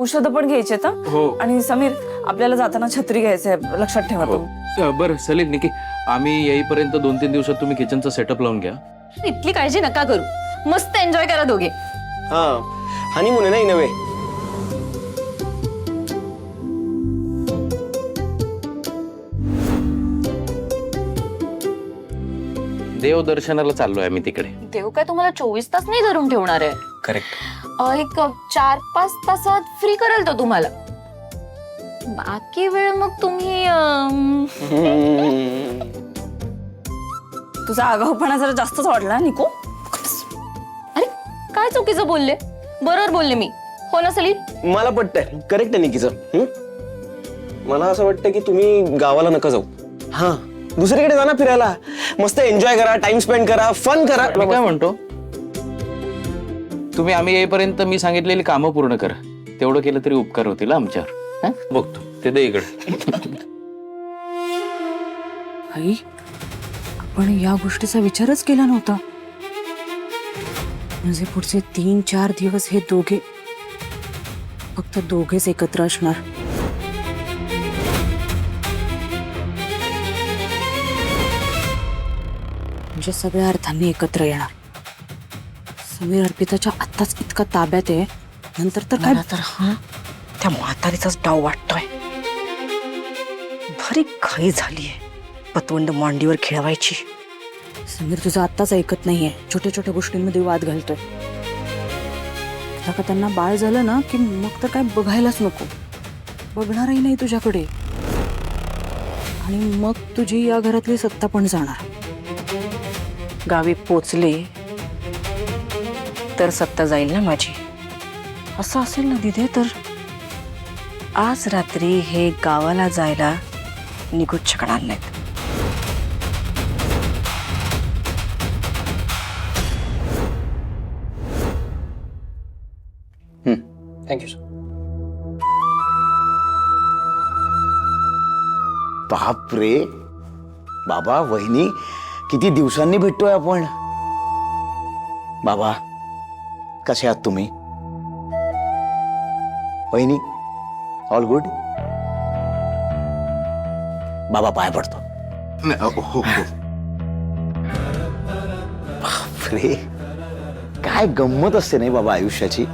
औषधं पण घ्यायचे हो. आणि समीर आपल्याला जाताना छत्री घ्यायचंय, लक्षात ठेवा हो. तुम्ही. बरं सलील निकी, आम्ही येईपर्यंत 2-3 दिवसात तुम्ही किचनचा सेटअप लावून घ्या. इतकी काळजी नका करू, मस्त एन्जॉय करा दोघे. हा हनीमून आहे नाही नव्हे. देवदर्शनाला चाललोय आम्ही तिकडे. देव काय तुम्हाला 24 तास नाही धरून ठेवणार आहे. करेक्ट. एक 4-5 तासात फ्री करेल तो तुम्हाला. बाकी वेळ मग तुम्ही तुझा आगाऊपणा जरा जास्तच वाढला निको. अरे काय चुकीचं बोलले? बरोबर बोलले मी, हो ना सलील? मला पटतंय, करेक्ट आहे निकीचं. मला असं वाटतं की तुम्ही गावाला नका जाऊ. हा दुसरीकडे जा ना फिरायला, मस्त एन्जॉय करा, टाइम स्पेंड करा, फन करा. मी काय म्हणतो, तुम्ही आम्ही येईपर्यंत मी सांगितलेली कामं पूर्ण करा. तेवढं केलं तरी उपकार होतील आमच्यावर. हं? बघतो ते दे इकडे. आई, आपण या गोष्टीचा विचारच केला नव्हता. म्हणजे पुढचे 3-4 दिवस हे दोघे, फक्त दोघेच एकत्र असणार. म्हणजे सगळ्या अर्थांनी एकत्र येणार. समीर अर्पिताच्या आत्ताच इतका ताब्यात आहे, नंतर तर काय त्या म्हातारीचाच डाव वाटतोय. भारी घाई झालीये पतवंड मांडीवर खेळवायची. समीर तुझं आत्ताच ऐकत नाहीये, छोट्या छोट्या गोष्टींमध्ये वाद घालतोय. एकदा का त्यांना बाळ झालं ना की मग तर काय बघायलाच नको, बघणारही नाही तुझ्याकडे. आणि मग तुझी या घरातली सत्ता पण जाणार. गावी पोचले तर सत्ता जाईल ना माझी. असं असेल ना दिदे, तर आज रात्री हे गावाला जायला निघूच शकणार नाहीत. Thank you sir. बाप रे बाबा, वहिनी किती दिवसांनी भेटतोय आपण. बाबा कसे आहात तुम्ही? वहिनी ऑल गुड? बाबा पाय पडतो. बापरे, काय गंमत असते नाही बाबा आयुष्याची.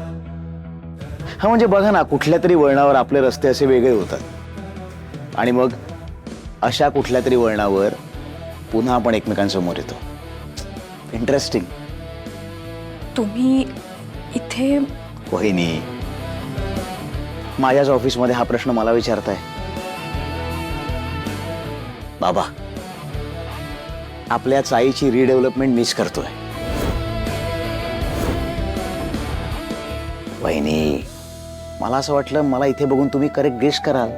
हा म्हणजे बघा ना, कुठल्या तरी वळणावर आपले रस्ते असे वेगळे होतात आणि मग अशा कुठल्या तरी वळणावर पुन्हा आपण एकमेकांसमोर येतो. इंटरेस्टिंग. तुम्ही इथे वहिनी, माझ्याच ऑफिसमध्ये हा प्रश्न मला विचारताय. बाबा, आपल्या चाईची रिडेव्हलपमेंट मिस करतोय. वहिनी, मला असं वाटलं मला इथे बघून तुम्ही करेक्ट गेस कराल.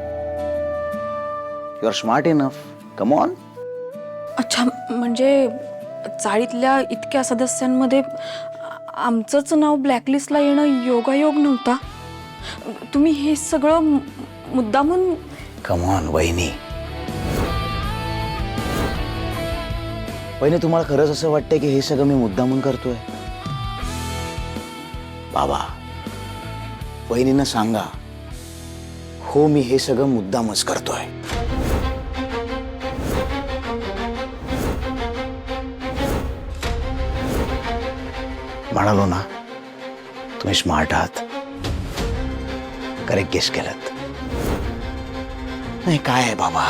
You are smart enough. Come on. अच्छा, म्हणजे चाळीतल्या इतक्या सदस्यांमध्ये आमचंच नाव ब्लॅकलिस्टला येणं योगायोग नव्हता. तुम्ही हे सगळं मुद्दामून. कम ऑन वहिनी. वहिनी, तुम्हाला खरंच असं वाटतंय की हे सगळं मी मुद्दामून करतोय? बाबा, वहिनींना सांगा, हो मी हे सगळं मुद्दामच करतोय. म्हणालो ना, तुम्ही स्मार्ट आहात, करेक्ट गेस केलं. नाही काय आहे बाबा,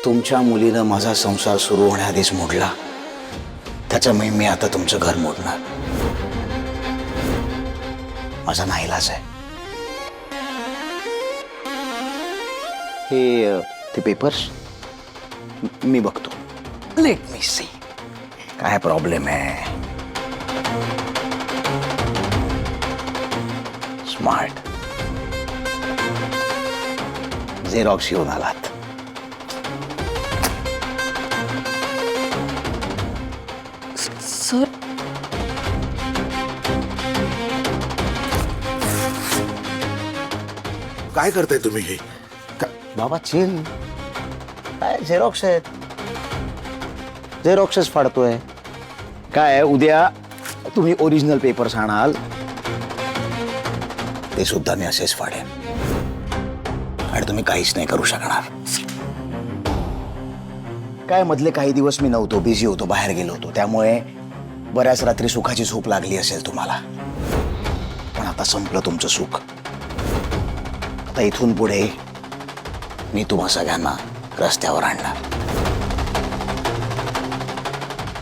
तुमच्या मुलीनं माझा संसार सुरू होण्याआधीच मोडला, त्याचं मी आता तुमचं घर मोडणार. माझा नाईलाज आहे. हे ते पेपर्स मी बघतो. लेट मी सी काय प्रॉब्लेम आहे. स्मार्ट. झेरॉक्स घेऊन आलात. सर, काय करताय तुम्ही हे? बाबा चिल. काय झेरॉक्स आहेत, झेरॉक्सच फाडतोय. काय उद्या तुम्ही ओरिजिनल पेपर्स आणाल, ते सुद्धा मी असेच फाडेन आणि तुम्ही काहीच नाही करू शकणार. काय मधले काही दिवस मी नव्हतो, बिझी होतो, बाहेर गेलो होतो, त्यामुळे बऱ्याच रात्री सुखाची झोप लागली असेल तुम्हाला. पण आता संपलं तुमचं सुख. आता इथून पुढे मी तुम्हा सगळ्यांना रस्त्यावर आणणार.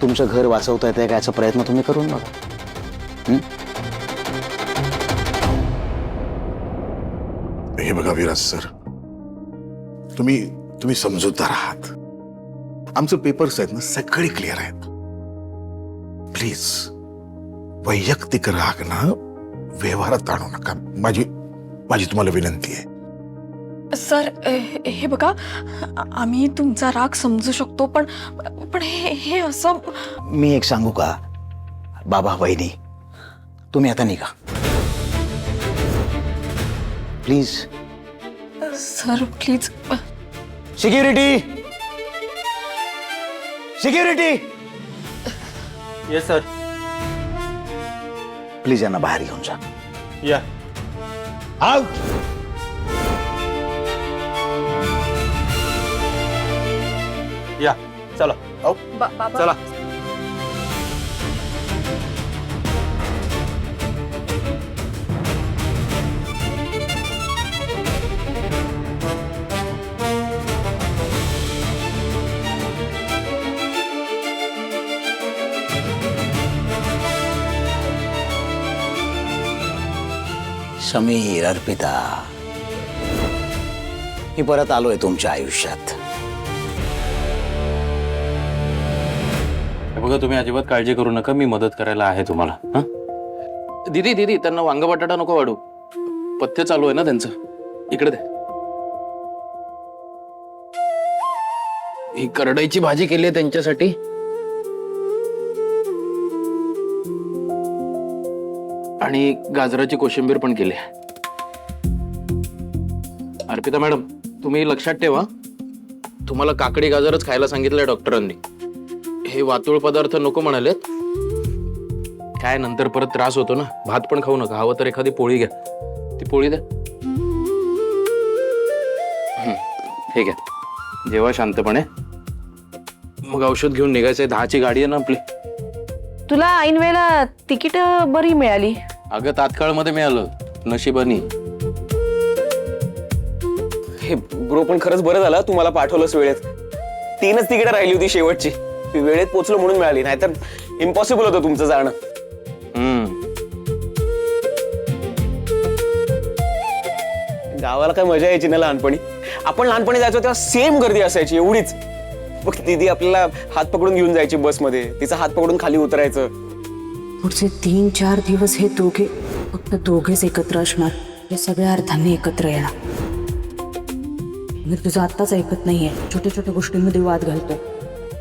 तुमचं घर वाचवता येतंय का याचा प्रयत्न तुम्ही करून बघा. हे बघा विराज सर, तुम्ही समजूतदार आहात. आमचं पेपर्स आहेत ना सगळे क्लिअर आहेत. प्लीज वैयक्तिक राग ना व्यवहारात आणू नका. माझी तुम्हाला विनंती आहे. सर हे बघा, आम्ही तुमचा राग समजू शकतो, पण हे असं. मी एक सांगू का बाबा, वहिनी, तुम्ही आता निघा please. Sir please. Security, security. Yes sir. Please यांना बाहेर घेऊन जा. या. आउट. या चला. बाबा चला. समीर, अर्पिता, मी परत आलोय तुमच्या आयुष्यात. हे बघा, तुम्ही अजिबात काळजी करू नका, मी मदत करायला आहे तुम्हाला. हा दीदी, त्यांना वांग बटाटा नको वाढू, पथ्य चालू आहे ना त्यांचं. इकडे दे. ही करडईची भाजी केली आहे त्यांच्यासाठी. आणि गाजराची कोशिंबीर पण केली आहे. अर्पिता मॅडम, तुम्ही लक्षात ठेवा, तुम्हाला काकडी गाजरच खायला सांगितलंय डॉक्टरांनी. हे वातुळ पदार्थ नको म्हणालेत. काय नंतर परत त्रास होतो ना. भात पण खाऊ नका, हवं तर एखादी पोळी घ्या. ती पोळी द्या. हे घ्या, जेव्हा शांतपणे. मग औषध घेऊन निघायचंय. 10ची गाडी आहे ना आपली. तुला ऐन वेळेला तिकीट बरी मिळाली. अगं तात्काळ मध्ये मिळालं, नशिबानी. हे ब्रो, पण खरंच बरं झालं तुम्हाला पाठवलंच वेळेत. 3च तिकीट राहिली होती शेवटची. ती वेळेत पोचलो म्हणून मिळाली, नाहीतर इम्पॉसिबल होतं तुमचं जाणं. गावाला काय मजा यायची ना लहानपणी. आपण लहानपणी जायचो तेव्हा सेम गर्दी असायची, एवढीच. मग दीदी आपल्याला हात पकडून घेऊन जायची बसमध्ये, तिचा हात पकडून खाली उतरायचं. पुढचे 3-4 दिवस हे दोघे, फक्त दोघेच एकत्र असणार. हे सगळ्या अर्थांनी एकत्र येणार. मी तुझं आत्ताच ऐकत नाहीये. छोट्या छोट्या गोष्टींमध्ये वाद घालतोय.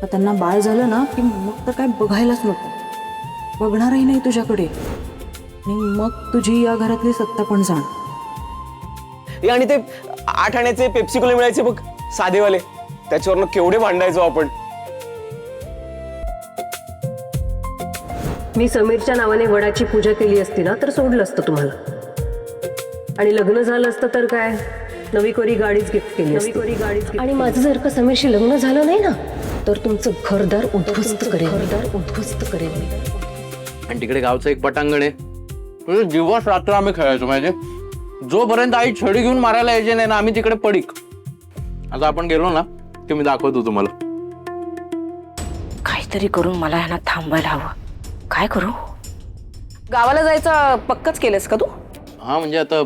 तर त्यांना बाळ झालं ना की मग तर काय बघायलाच नको. बघणारही नाही तुझ्याकडे. आणि मग तुझी या घरातली सत्ता पण जाण. आणि ते 8 आण्याचे पेप्सिकोला मिळायचे बघ, साधेवाले, त्याच्यावरनं केवढे भांडायचो आपण. मी समीरच्या नावाने वडाची पूजा केली असती ना तर सोडलं असतं तुम्हाला. आणि लग्न झालं असतं तर काय, नवी कोरी गाडीच गिफ्ट केली असती. आणि माझं जर का समीरशी लग्न झालं नाही ना तर तुमचं घरदार उद्ध्वस्त करेन मी. आणि तिकडे गावचं एक पटांगण आहे. म्हणजे दिवस रात्र आम्ही खेळायचो. म्हणजे जोपर्यंत आई छडी घेऊन मारायला यायचे नाही ना, आम्ही तिकडे पडीक. आता आपण गेलो ना की मी दाखवतो तुम्हाला. काहीतरी करून मला ह्यांना थांबवायला हवं. काय करू? गावाला जायचं पक्कच केलंस का तू? हा म्हणजे आता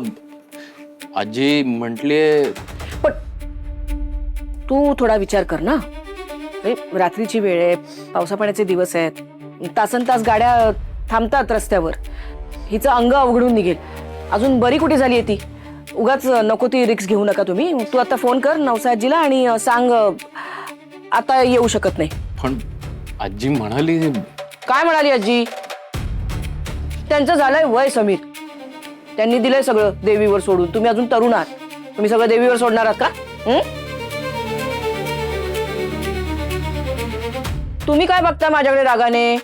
आजी म्हटलीये. पण तू थोडा विचार कर ना. रात्रीची वेळ आहे, पावसा पाण्याचे दिवस आहेत, तासन तास गाड्या थांबतात रस्त्यावर. हिचं अंग अवघडून निघेल. अजून बरी कुठे झाली आहे ती. उगाच नको ती रिक्स घेऊ नका तुम्ही. तू आता फोन कर नवसाजीला आणि सांग आता येऊ शकत नाही. पण आजी म्हणाली. काय म्हणाली आजी? त्यांचं झालंय वय समीर. त्यांनी दिलंय सगळं देवीवर सोडून. तुम्ही अजून तरुण आहात. तुम्ही सगळं देवीवर सोडणार आहात का? तुम्ही काय बघता माझ्याकडे रागाने?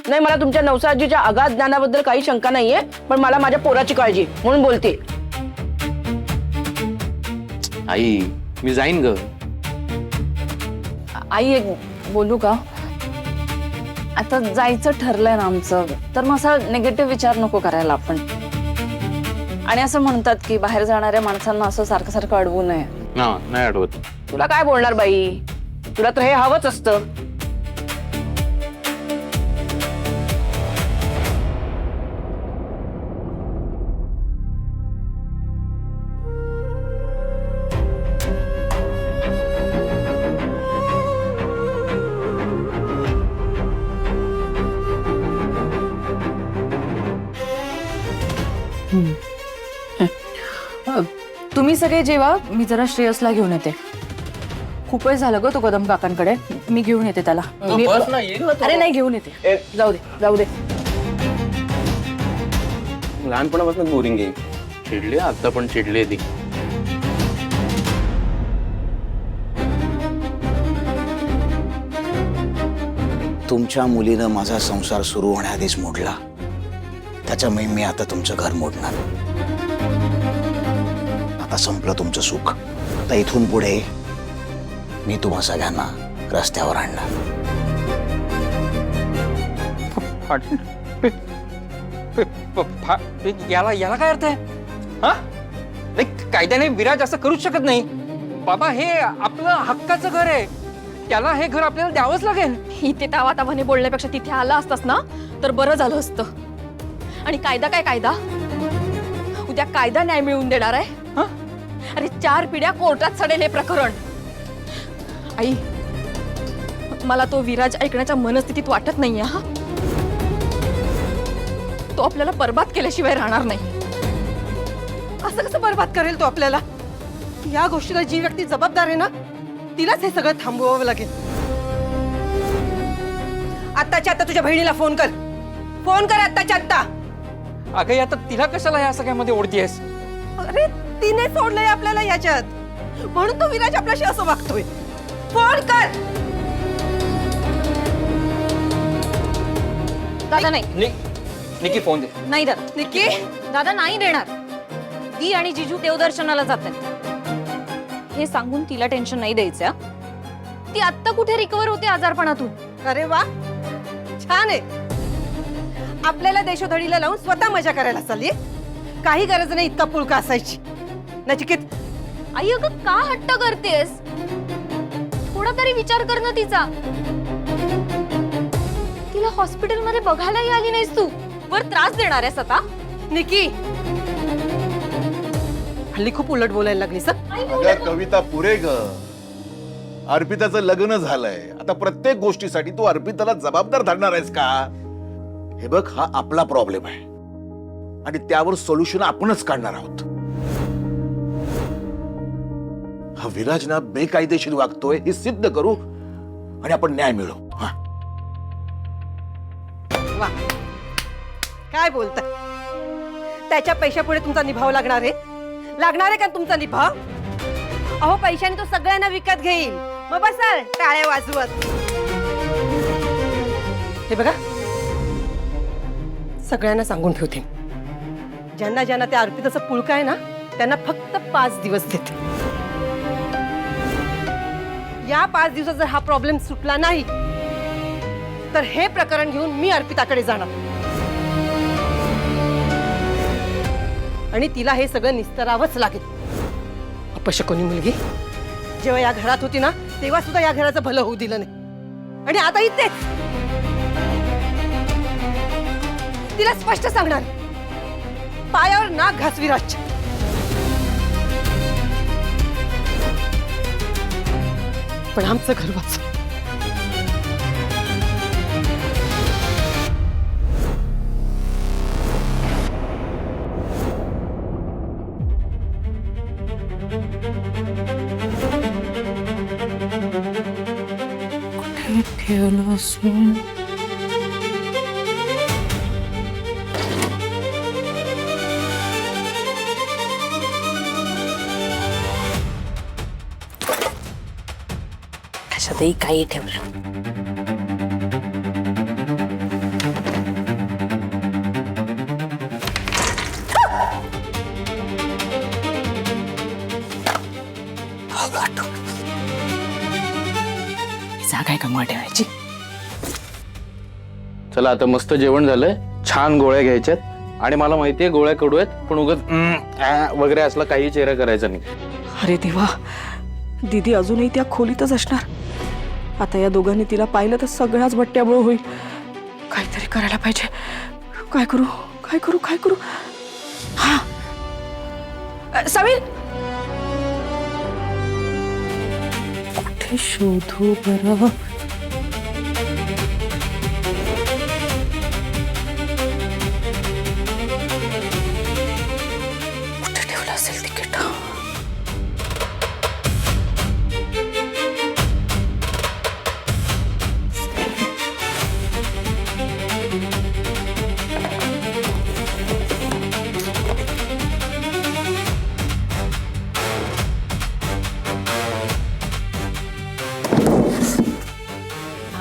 नाही, मला तुमच्या नवसाजीच्या अगाध ज्ञानाबद्दल काही शंका नाहीये, पण मला माझ्या पोराची काळजी म्हणून बोलते. आई मी जाईन ग. आई एक बोलू का? आता जायचं ठरलंय ना आमचं, तर मग असा निगेटिव्ह विचार नको करायला आपण. आणि असं म्हणतात की बाहेर जाणाऱ्या माणसांना असं सारखं सारखं अडवू नये. हा नाही आठवत. तुला काय बोलणार बाई, तुला तर हे हवंच असतं. तुम्ही सगळे जेवा, मी जरा श्रेयसला घेऊन येते. खूप वेळ झालं ग तो कदम काकांकडे. मी घेऊन येते त्याला. अरे नाही, घेऊन येते. जाऊ दे जाऊ दे. लहानपणापासून बोरिंग आहे. चिडली आता पण चिडली ती. तुमच्या मुलीनं माझा संसार सुरू होण्याआधीच मोडला, त्याच्यामुळे मी आता तुमचं घर मोडणार. आता संपलं तुमचं सुख. आता इथून पुढे मी तुम्हा सगळ्यांना रस्त्यावर आणणार. याला याला काय अर्थ आहे? हा नाही, कायद्याने विराज असं करूच शकत नाही. बाबा हे आपलं हक्काचं घर आहे, त्याला हे घर आपल्याला द्यावंच लागेल. इथे तावातावाने बोलण्यापेक्षा तिथे आला असतास ना तर बरं झालं असतं. आणि कायदा काय कायदा, उद्या कायदा न्याय मिळवून देणार आहे. हं? अरे 4 पिढ्या कोर्टात सडेल हे प्रकरण. आई, मला तो विराज ऐकण्याच्या मनस्थितीत वाटत नाहीये. हा, तो आपल्याला बर्बाद केल्याशिवाय राहणार नाही. असं कसं बरबाद करेल तो आपल्याला? या गोष्टीला जी व्यक्ती जबाबदार आहे ना, तिलाच हे सगळं थांबवावं लागेल. आत्ताच्या आता तुझ्या बहिणीला फोन कर. फोन कर आत्ताच्या आत्ता. अगं आता तिला कशाला या सगळ्यामध्ये ओढतीयस? अरे तिने सोडलंय आपल्याला याच्यात, म्हणून तो विराज आपल्याशी असं वागतोय. फोन कर. दादा नाही, निकी फोन दे. नाही दादा. निकी, दादा नाही देणार. दी आणि जिजू देवदर्शनाला जातात हे सांगून तिला टेन्शन नाही द्यायचं. ती आत्ता कुठे रिकवर होते आजारपणातून. अरे वा, छान आहे. आपल्याला देशोधडीला लावून स्वतः मजा करायला चालली. काही गरज नाही इतका पुळका असायची. नचिकेत, आई अगं का हट्ट करतेस? थोडा तरी विचार कर ना तिचा. तिला हॉस्पिटलमध्ये बघायलाही आली नाहीस तू, वर त्रास देणार आहेस आता. निकी, हल्ली खूप उलट बोलायला लागलीस. अगं कविता पुरे ग. अर्पिताचं लग्न झालंय, आता प्रत्येक गोष्टीसाठी तू अर्पिताला जबाबदार धरणार आहेस का? हे बघ, हा आपला प्रॉब्लेम आहे आणि त्यावर सोल्युशन आपणच काढणार आहोत. हा विराज ना बेकायदेशीर वागतोय हे सिद्ध करू आणि आपण न्याय मिळवू. हा, वा, काय बोलताय? त्याच्या पैशापुढे तुमचा निभाव लागणार आहे का तुमचा निभाव? अहो, पैशाने तो सगळ्यांना विकत घेईल. मग बसाल टाळ्या वाजवत. हे बघा, सगळ्यांना सांगून ठेवते, ज्यांना ज्यांना त्या अर्पिताचं पुळका आहे ना, त्यांना फक्त 5 दिवस देते. या 5 दिवसात जर हा प्रॉब्लेम सुटला नाही तर हे प्रकरण घेऊन मी अर्पिताकडे जाणार आणि तिला हे सगळं निस्तरावंच लागेल. अपशकुनी मुलगी जेव्हा या घरात होती ना, तेव्हा सुद्धा या घराचं भलं होऊ दिलं नाही, आणि आता इथेच तिला स्पष्ट सांगणार, पायावर नाक घास विराज. पण आमचं घर वाचव. ठेवलं असेल. कशातही काही ठेवलं. काय का माठ ठेवायची. चला आता मस्त जेवण झालंय, छान गोळ्या घ्यायच्यात आणि मला माहितीये गोळ्या कडू आहेत पण उगाच वगैरे असला काही चेहरा करायचा नाही. अरे देवा, दीदी अजूनही त्या खोलीतच असणार. आता या दोघांनी तिला पाहिलं तर सगळ्याच भट्ट्याबळ होईल. काहीतरी करायला पाहिजे. काय करू काय करू काय करू. हा समीर, कुठे शोधू बरं. कुठे ठेवलं असेल तिकीट.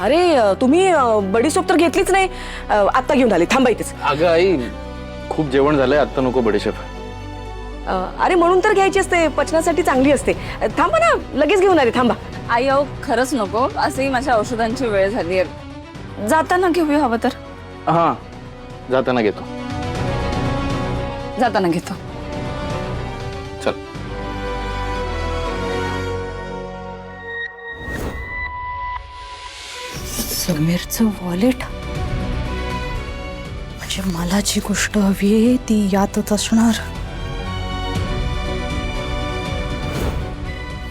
अरे तुम्ही बडीसोप तर घेतलीच नाही. आत्ता घेऊन आले. थांबा इथेच. अगं आई, खूप जेवण झालंय, आता नको बडीशेप. अरे म्हणून तर घ्यायची असते, पचनासाठी चांगली असते. थांबा ना, लगेच घेऊन आले. थांबा. आई अहो खरंच नको, असंही माझ्या औषधांची वेळ झाली आहे. जाताना घेऊया हवं तर. हा, जाताना घेतो. जाताना घेतो. चल. समीरचं वॉलेट म्हणजे मला जी गोष्ट हवी आहे ती यातच असणार.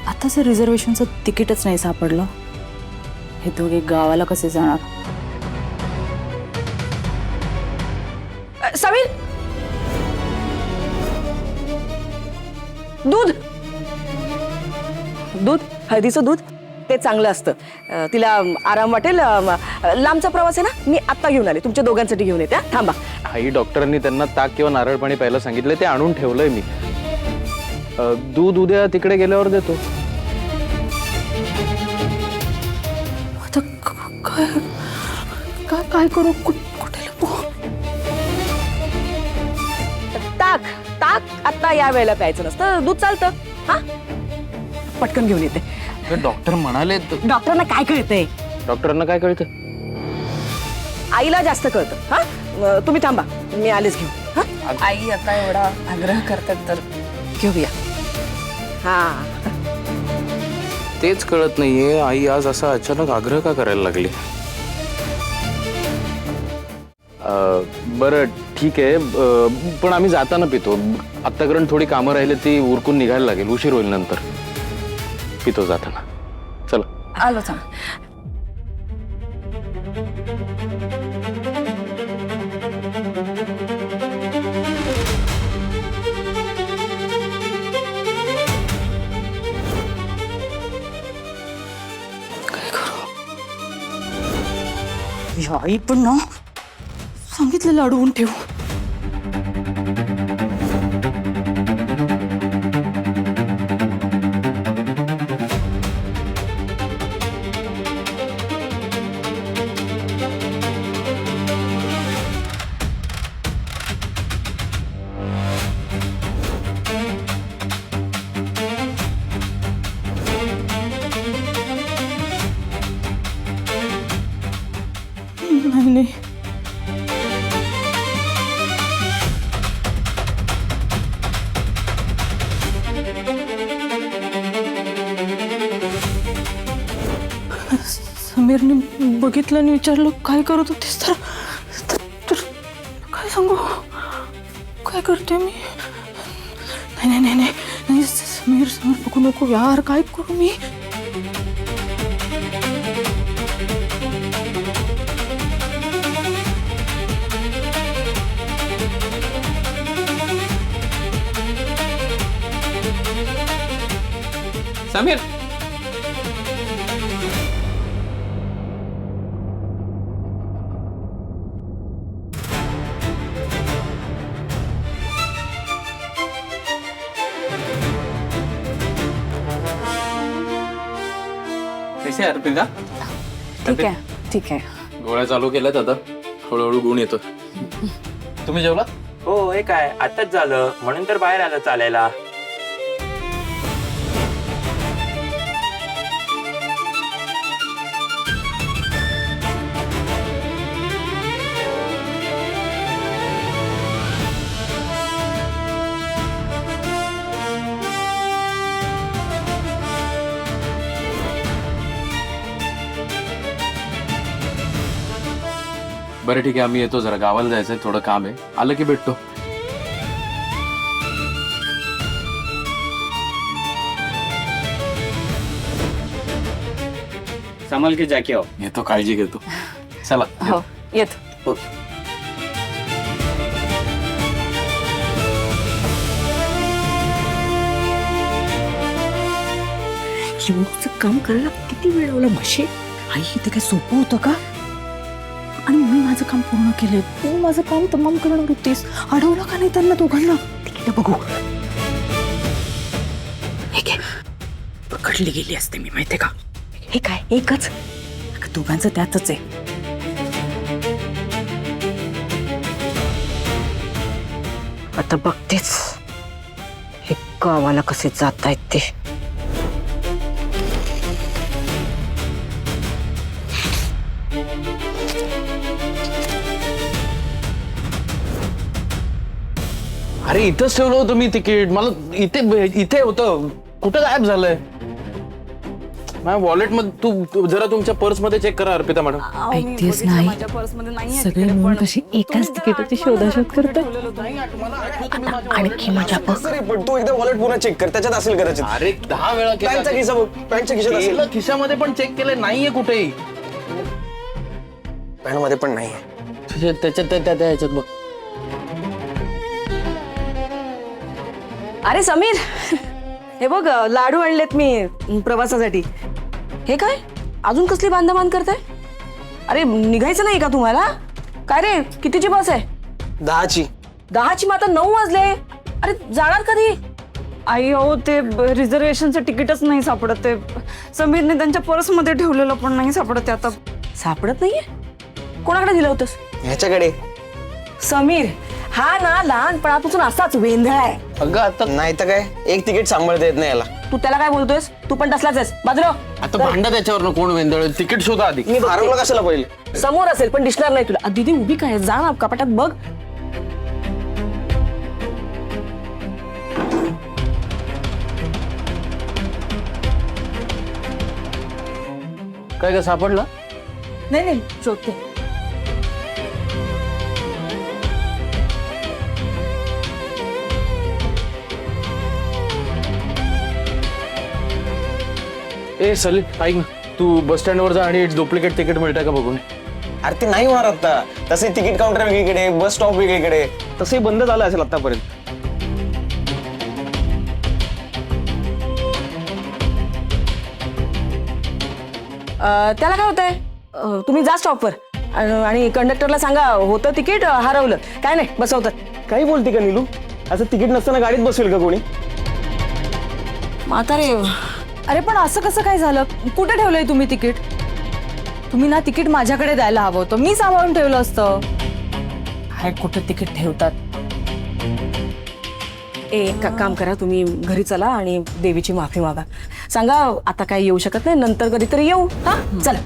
आता जर रिझर्वेशनचं तिकीटच नाही सापडलं, हे दोघे गावाला कसे जाणार. समीर, दूध दूध हळदीचं दूध ते चांगलं असतं. तिला आराम वाटेल. लांबचा प्रवास आहे ना, मी आत्ता घेऊन आले. तुमच्या दोघांसाठी घेऊन येते. थांबा. आई, डॉक्टरांनी त्यांना ताक किंवा नारळ पाणी प्यायला सांगितलंय, ते आणून ठेवलंय मी. दूध उद्या तिकडे गेल्यावर देतो. आता काय काय काय करू. कुठे लपू. ताक ताक आत्ता या वेळेला प्यायचं नसतं. दूध चालतं. हा, पटकन घेऊन येते. डॉक्टर म्हणाले. डॉक्टरांना काय कळतंय. डॉक्टरांना काय कळतं. आईला जास्त कळतं. हा, तुम्ही थांबा, मी आलेच घेऊन. हा, आई आता एवढा आग्रह करतात तर घेऊया. हा, तेच कळत नाहीये, आई आज असा अचानक आग्रह का करायला लागली. बरं ठीक आहे, पण आम्ही जाताना पितो. आत्ता कारण थोडी कामं राहिली, ती उरकून निघायला लागेल, उशीर होईल नंतर. पितो जाताना. चला. आलो थांब. या आई पण ना सांगितलेलं अडवून ठेव. नाही नाही, समीरने बघितलं आणि विचारलं काय करत होतीस तर काय सांगू. काय करते मी. नाही नाही नाही नाही, समीर समीर बघू नको यार. काय करू मी. समीर, कैसे आहे अर्पिता? ठीक आहे ठीक आहे. गोळ्या चालू केल्यात, आता हळूहळू गुण येतो. तुम्ही जेवला? हो, हे काय आताच झालं म्हणून तर बाहेर आलं चालायला. बरं ठीक आहे, आम्ही येतो, जरा गावाला जायचंय, थोडं काम आहे, आलं की भेटतो. संभाल के जाके आओ. येतो, काळजी घेतो. चला. हो येत. एवढंच काम करायला किती वेळ लावला म्हशी? आई ते काय सोपं होतं का? आणि मी माझं काम पूर्ण केलंय, तू माझं काम तमाम करणार होतीस. अडवलं का नाही त्यांना दोघांना? तिकीट बघू. हे काय पकडली गेली असते मी, माहितीये का? हे काय एकच? दोघांचं त्यातच आहे. आता बघतेच हे गावाला कसे जात आहेत ते. अरे इथंच ठेवलं होतं मी तिकीट, मला इथे होतं, कुठं गायब झालंय? माझ्या वॉलेट मध्ये. तू जरा तुमच्या पर्स मध्ये चेक करा अर्पिता मॅडम. ऐकतेस नाही, सगळे मिळून कशी एकाच तिकिटाची शोधाशोध करतात. आणखी मजा बघ. पण तू एकदा वॉलेट पुन्हा चेक कर, त्याच्यात असेल कदाचित. अरे 10 वेळा पॅन्टचा खिसा बघ, पॅन्टच्या खिशात असेल. केलं, खिशामध्ये पण चेक केलंय, नाहीये कुठेही. पॅन्ट मध्ये पण नाहीये. त्याच्यात बघ. अरे समीर, हे बघ लाडू आणलेत मी प्रवासासाठी. हे काय अजून कसली बांधाबांध करताय? अरे निघायचं नाही का तुम्हाला? काय रे कितीची बस आहे? 10ची. 10ची? मग आता 9 वाजले. अरे जाणार कधी? आई हो, ते रिझर्वेशनचं तिकीटच नाही सापडत. ते समीरने त्यांच्या पर्समध्ये ठेवलेलं पण नाही सापडत. आता सापडत नाहीये? कोणाकडे दिलं होतंस? ह्याच्याकडे. समीर हा ना लहानपणापासून असाच वेंधळा आहे. अगं आता नाही तर काय, एक तिकीट सांभाळता येत नाही याला. तू त्याला काय बोलतोयस? तू पण तसलाच आहेस. बाजूला आता भांडा त्याच्यावर, कोण वेंदळ? तिकीट शोधा आधी. मी हरवलं कशाला पहिले? समोर असेल पण दिसणार नाही तुला. दीदी उभी काय, जा ना कपाटात बघ. काय सापडलं? नाही शोधते. ए सलील, ऐक ना, तू बस स्टँडवर जा आणि डुप्लिकेट तिकीट मिळतंय का बघून. अरे ते नाही होणार आता. तसे तिकीट काउंटर वेगळीकडे, बस स्टॉप वेगळीकडे. तसे बंद झालं असेल आतापर्यंत. त्याला काय होतंय? तुम्ही जा स्टॉपवर आणि कंडक्टरला सांगा होतं तिकीट हरवलं. काय नाही बसवतात. काही बोलते का नीलू? असं तिकीट नसताना गाडीत बसवेल का कोणी? म्हातारे. अरे पण असं कसं काय झालं? कुठे ठेवलंय तुम्ही तिकीट? तुम्ही ना तिकीट माझ्याकडे द्यायला हवं होतं, मी सांभाळून ठेवलं असतं. काय कुठे तिकीट ठेवतात? एक काम करा, तुम्ही घरी चला आणि देवीची माफी मागा. सांगा आता काय येऊ शकत नाही, नंतर कधीतरी येऊ. हा चला.